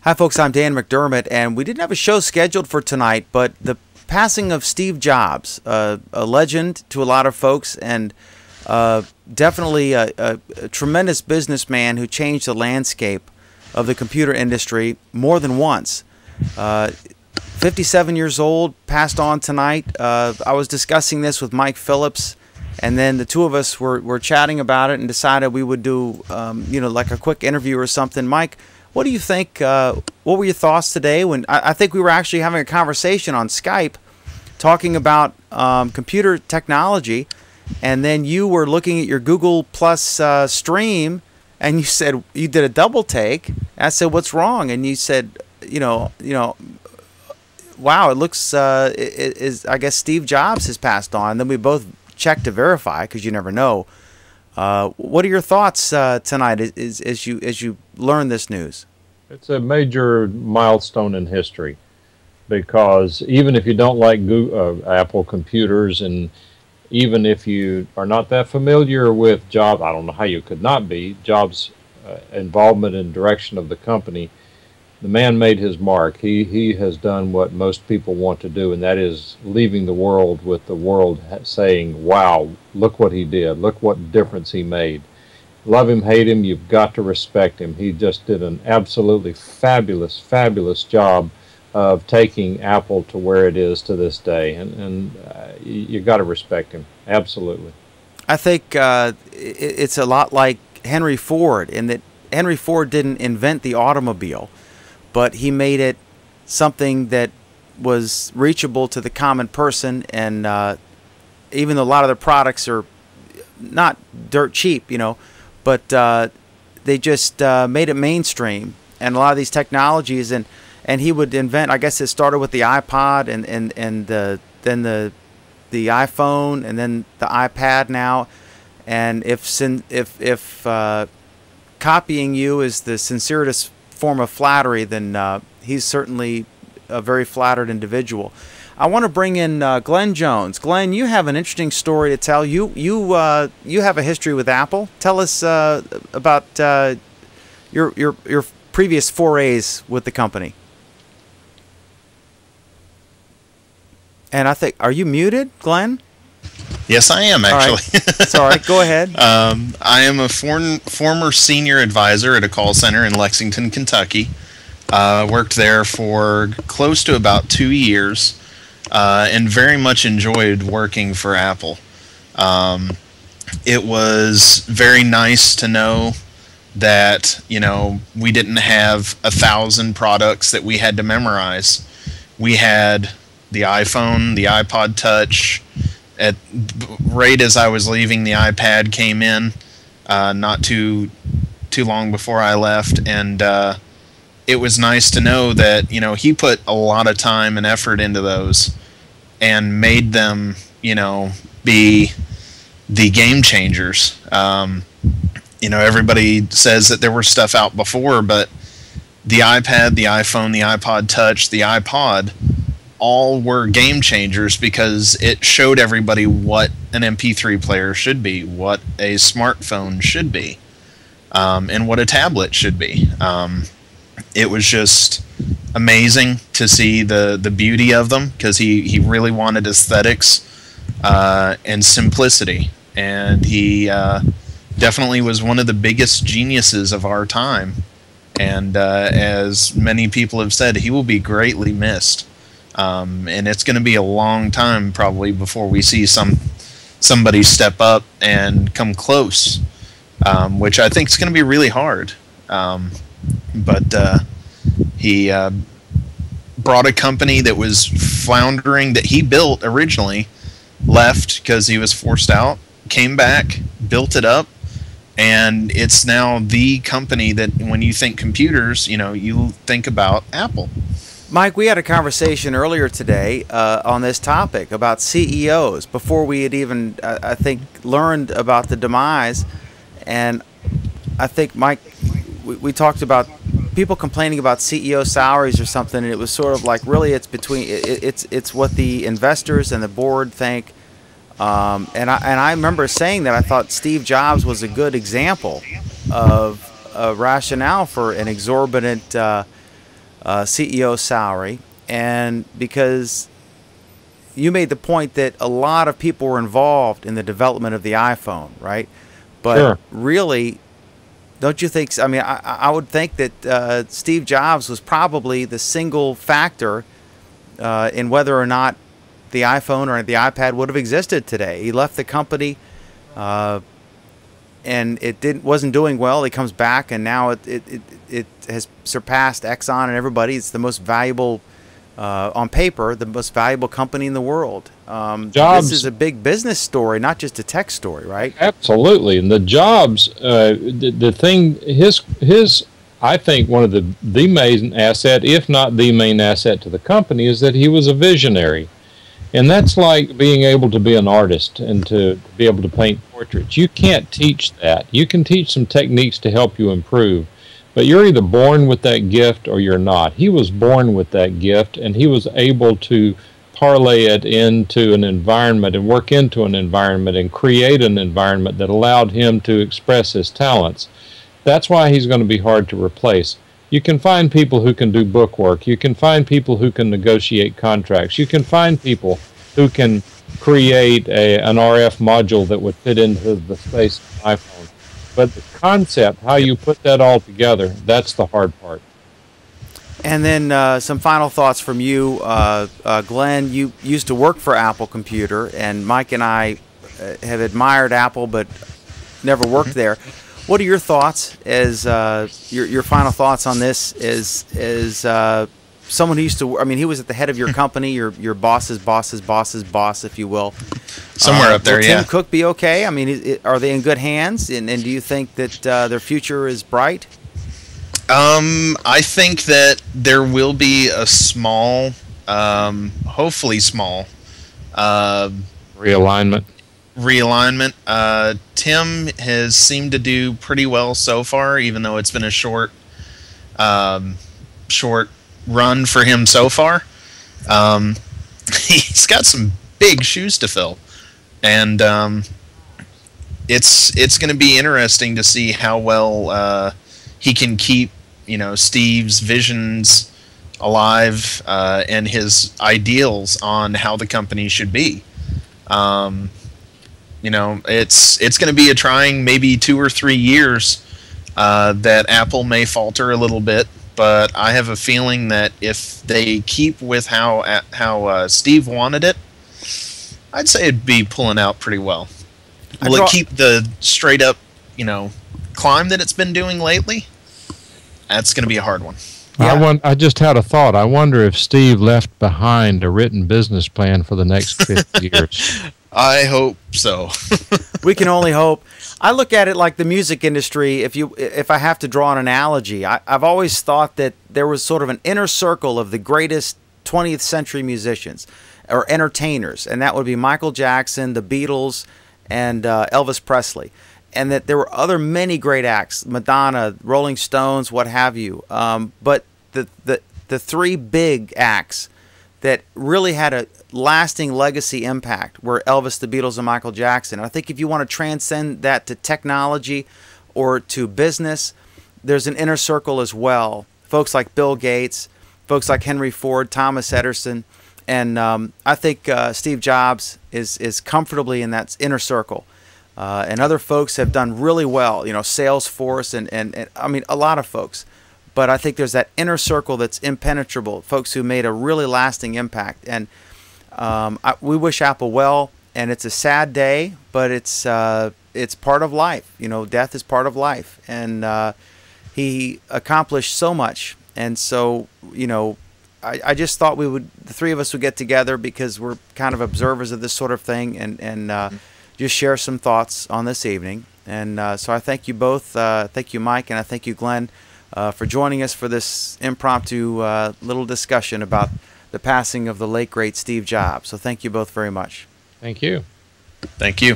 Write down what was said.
Hi, folks. I'm Dan McDermott, and we didn't have a show scheduled for tonight, but the passing of Steve Jobs, a legend to a lot of folks, and definitely a tremendous businessman who changed the landscape of the computer industry more than once. 57 years old, passed on tonight. I was discussing this with Mike Phillips, and then the two of us were chatting about it and decided we would do, like a quick interview or something. Mike, what do you think? What were your thoughts today? When I think we were actually having a conversation on Skype, talking about computer technology, and then you were looking at your Google Plus stream, and you said you did a double take. I said, "What's wrong?" And you said, wow, it looks I guess Steve Jobs has passed on. And then we both checked to verify, because you never know. What are your thoughts tonight as you learn this news? It's a major milestone in history, because even if you don't like Apple computers, and even if you are not that familiar with Jobs, I don't know how you could not be, Jobs' involvement and direction of the company, the man made his mark. He has done what most people want to do, and that is leaving the world with the world saying, wow, look what he did, look what difference he made. Love him, hate him, you've got to respect him. He just did an absolutely fabulous, fabulous job of taking Apple to where it is to this day, and you got to respect him, absolutely. I think it's a lot like Henry Ford, in that Henry Ford didn't invent the automobile, but he made it something that was reachable to the common person. And even though a lot of their products are not dirt cheap, but they just made it mainstream. And a lot of these technologies, and he would invent, I guess it started with the iPod, and then the iPhone, and then the iPad now. And if copying you is the sincerest form of flattery, then he's certainly a very flattered individual. I want to bring in Glen Jones. Glen, you have an interesting story to tell. You have a history with Apple. Tell us about your previous forays with the company. And I think, are you muted, Glen? Yes, I am, actually. Right. Sorry, go ahead. I am a former senior advisor at a call center in Lexington, Kentucky. Worked there for close to about 2 years, and very much enjoyed working for Apple. It was very nice to know that, we didn't have 1,000 products that we had to memorize. We had the iPhone, the iPod Touch. Right as I was leaving, the iPad came in, not too long before I left, and it was nice to know that he put a lot of time and effort into those, and made them be the game changers. Everybody says that there were stuff out before, but the iPad, the iPhone, the iPod Touch, the iPod, all were game changers, because it showed everybody what an MP3 player should be, what a smartphone should be, and what a tablet should be. It was just amazing to see the beauty of them, because he really wanted aesthetics and simplicity, and he definitely was one of the biggest geniuses of our time, and as many people have said, he will be greatly missed. And it's going to be a long time probably before we see somebody step up and come close, which I think is going to be really hard. But he brought a company that was floundering, that he built originally, left because he was forced out, came back, built it up, and it's now the company that when you think computers, you think about Apple. Mike, we had a conversation earlier today on this topic about CEOs before we had even, I think, learned about the demise. And I think, Mike, we talked about people complaining about CEO salaries or something, and it was sort of like, really, it's what the investors and the board think. And I remember saying that I thought Steve Jobs was a good example of a rationale for an exorbitant CEO salary, and because you made the point that a lot of people were involved in the development of the iPhone, right? But Sure. really, don't you think? I mean, I would think that Steve Jobs was probably the single factor in whether or not the iPhone or the iPad would have existed today. He left the company, and it wasn't doing well. He comes back, and now it has surpassed Exxon and everybody. It's the most valuable, on paper, the most valuable company in the world. Jobs, this is a big business story, not just a tech story, right? absolutely. And the Jobs, the thing, his, I think one of the main asset, if not the main asset to the company, is that he was a visionary. And that's like being able to be an artist and to be able to paint portraits. You can't teach that. You can teach some techniques to help you improve, but you're either born with that gift or you're not. He was born with that gift, and he was able to parlay it into an environment and work into an environment and create an environment that allowed him to express his talents. That's why he's going to be hard to replace. You can find people who can do book work. You can find people who can negotiate contracts. You can find people who can create an RF module that would fit into the space of an iPhone. But the concept, how you put that all together, that's the hard part. And then some final thoughts from you, Glenn. You used to work for Apple Computer, and Mike and I have admired Apple but never worked there. What are your thoughts as your final thoughts on this as someone who used to, I mean, he was at the head of your company, your boss's boss's boss's boss, if you will. Somewhere up there, will yeah. Tim Cook be okay? I mean, are they in good hands? And do you think that their future is bright? I think that there will be a small, hopefully small, Realignment. Tim has seemed to do pretty well so far, even though it's been a short run for him so far. He's got some big shoes to fill, and it's going to be interesting to see how well he can keep Steve's visions alive and his ideals on how the company should be. It's going to be a trying maybe 2 or 3 years that Apple may falter a little bit, but I have a feeling that if they keep with how Steve wanted it, I'd say it'd be pulling out pretty well. Will it keep the straight up, climb that it's been doing lately? That's going to be a hard one. Yeah. I just had a thought. I wonder if Steve left behind a written business plan for the next 50 years. I hope so. We can only hope. I look at it like the music industry. If I have to draw an analogy, I've always thought that there was sort of an inner circle of the greatest 20th century musicians or entertainers, and that would be Michael Jackson, the Beatles, and Elvis Presley. And that there were many great acts, Madonna, Rolling Stones, what have you. But the three big acts that really had a lasting legacy impact were Elvis, the Beatles, and Michael Jackson. And I think if you want to transcend that to technology or to business, there's an inner circle as well. Folks like Bill Gates, folks like Henry Ford, Thomas Edison. And I think Steve Jobs is comfortably in that inner circle. And other folks have done really well, Salesforce and I mean, a lot of folks. But I think there's that inner circle that's impenetrable, folks who made a really lasting impact. And we wish Apple well, and it's a sad day, but it's part of life. Death is part of life. And he accomplished so much. And so, I just thought the three of us would get together because we're kind of observers of this sort of thing and just share some thoughts on this evening. And so I thank you both. Thank you, Mike, and I thank you, Glenn, for joining us for this impromptu little discussion about the passing of the late, great Steve Jobs. So thank you both very much. Thank you. Thank you.